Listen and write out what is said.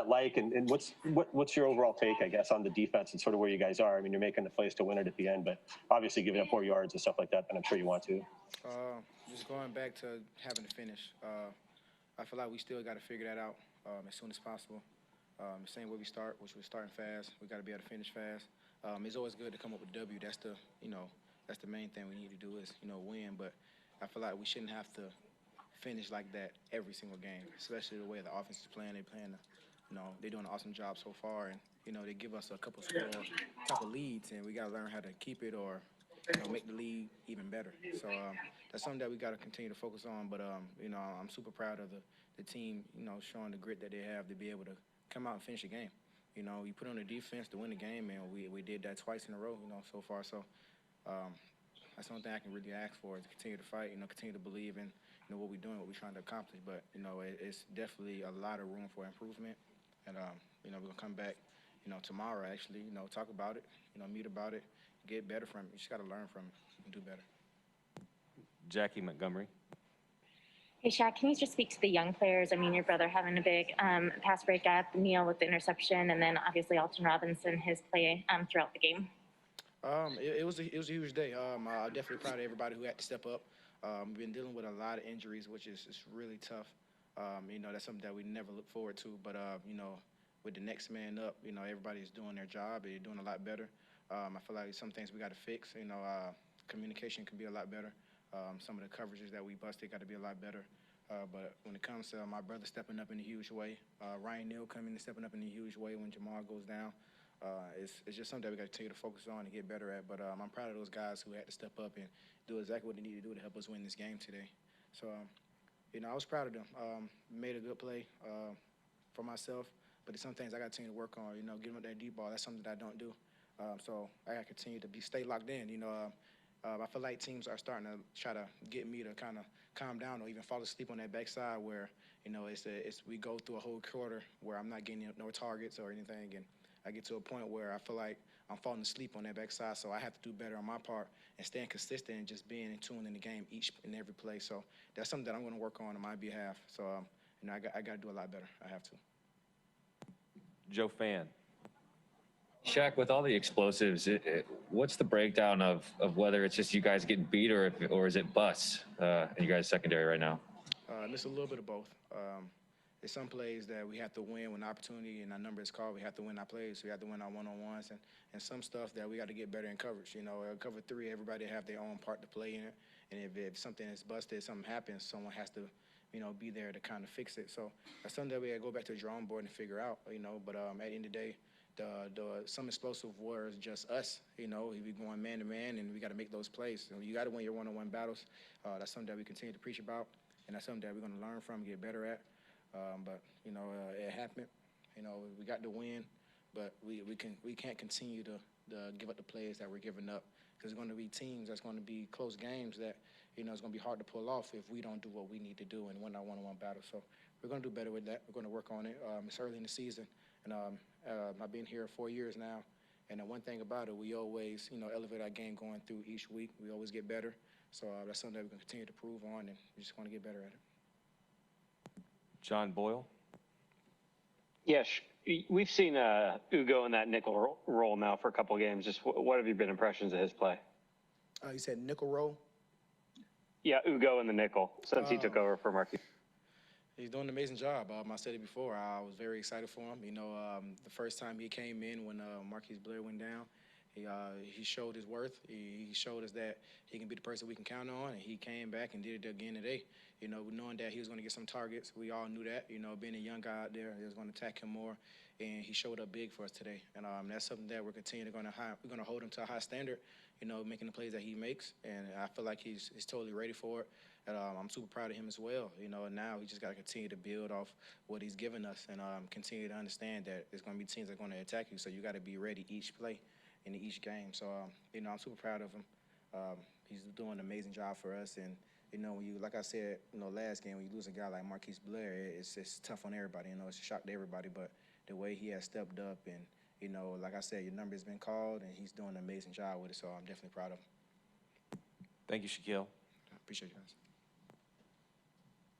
that like? And what's your overall take, I guess, on the defense and sort of where you guys are? I mean, you're making the plays to win it at the end, but obviously giving up 4 yards and stuff like that, and I'm sure you want to. Just going back to having to finish. I feel like we still got to figure that out as soon as possible. The same way we start, which we're starting fast. We got to be able to finish fast. It's always good to come up with a W. That's the main thing we need to do is, win. But I feel like we shouldn't have to finish like that every single game, especially the way the offense is playing. They're doing an awesome job so far, and they give us a couple leads, and we got to learn how to keep it or make the lead even better. So that's something that we got to continue to focus on. But I'm super proud of the team, showing the grit that they have to be able to come out and finish the game. You put on the defense to win the game, and we did that twice in a row, so far. So that's the only thing I can really ask for is to continue to fight, continue to believe in what we're doing, what we're trying to accomplish. But it's definitely a lot of room for improvement, and we're gonna come back, tomorrow actually, talk about it, meet about it, get better from it. You just got to learn from it and do better. Jackie Montgomery. Hey, Shaq, can you just speak to the young players? I mean, your brother having a big pass breakup, Neil with the interception, and then obviously Alton Robinson, his play throughout the game. It was a huge day. I'm definitely proud of everybody who had to step up. We've been dealing with a lot of injuries, which is really tough. That's something that we never look forward to. But, with the next man up, everybody's doing their job. They're doing a lot better. I feel like some things we got to fix. Communication can be a lot better. Some of the coverages that we busted got to be a lot better. But when it comes to my brother stepping up in a huge way, Ryan Neal coming and stepping up in a huge way when Jamal goes down, it's just something that we got to continue to focus on and get better at. But I'm proud of those guys who had to step up and do exactly what they need to do to help us win this game today. So, I was proud of them. Made a good play for myself, but there's some things I got to continue to work on. Giving up that deep ball, that's something that I don't do. So I got to continue to stay locked in. I feel like teams are starting to try to get me to kind of calm down or even fall asleep on that backside where, we go through a whole quarter where I'm not getting no targets or anything, and I get to a point where I feel like I'm falling asleep on that backside, so I have to do better on my part and staying consistent and just being in tune in the game each and every play. So that's something that I'm going to work on my behalf. So, I got to do a lot better. I have to. Joe Fan. Shaq, with all the explosives, what's the breakdown of whether it's just you guys getting beat or is it busts in you guys' secondary right now? It's a little bit of both. There's some plays that we have to win when opportunity and our number is called. We have to win our plays. We have to win our one-on-ones and some stuff that we got to get better in coverage. Cover three, everybody have their own part to play in it. And if something is busted, something happens, someone has to, be there to kind of fix it. So that's something that we got to go back to the drawing board and figure out, But at the end of the day, some explosive was just us, we going man to man, and we got to make those plays. You got to win your one-on-one battles. That's something that we continue to preach about, and that's something that we're going to learn from, get better at. But it happened. We got to win, but we can't continue to give up the plays that we're giving up, because there's going to be teams that's going to be close games that it's going to be hard to pull off if we don't do what we need to do and win our one-on-one battle. So we're going to do better with that. We're going to work on it. It's early in the season, and I've been here 4 years now. And the one thing about it, we always elevate our game going through each week. We always get better. So that's something that we're going to continue to prove on, and we just want to get better at it. John Boyle. Yes, we've seen Ugo in that nickel role now for a couple of games. Just what have your been impressions of his play? You said nickel role? Yeah, Ugo in the nickel since he took over for Marquise. He's doing an amazing job. I said it before. I was very excited for him. The first time he came in when Marquise Blair went down, he showed his worth. He showed us that he can be the person we can count on, and he came back and did it again today. Knowing that he was going to get some targets, we all knew that. Being a young guy out there, he was going to attack him more, and he showed up big for us today. And that's something that we're continuing we're going to hold him to a high standard. Making the plays that he makes, and I feel like he's totally ready for it. And I'm super proud of him as well. Now we just got to continue to build off what he's given us, and continue to understand that there's going to be teams that are going to attack you, so you got to be ready each play in each game. So I'm super proud of him. He's doing an amazing job for us, and when you, like I said, last game, when you lose a guy like Marquise Blair, it's tough on everybody. It's a shock to everybody, but the way he has stepped up, and like I said, your number has been called, and he's doing an amazing job with it. So I'm definitely proud of him. Thank you, Shaquill. I appreciate you guys.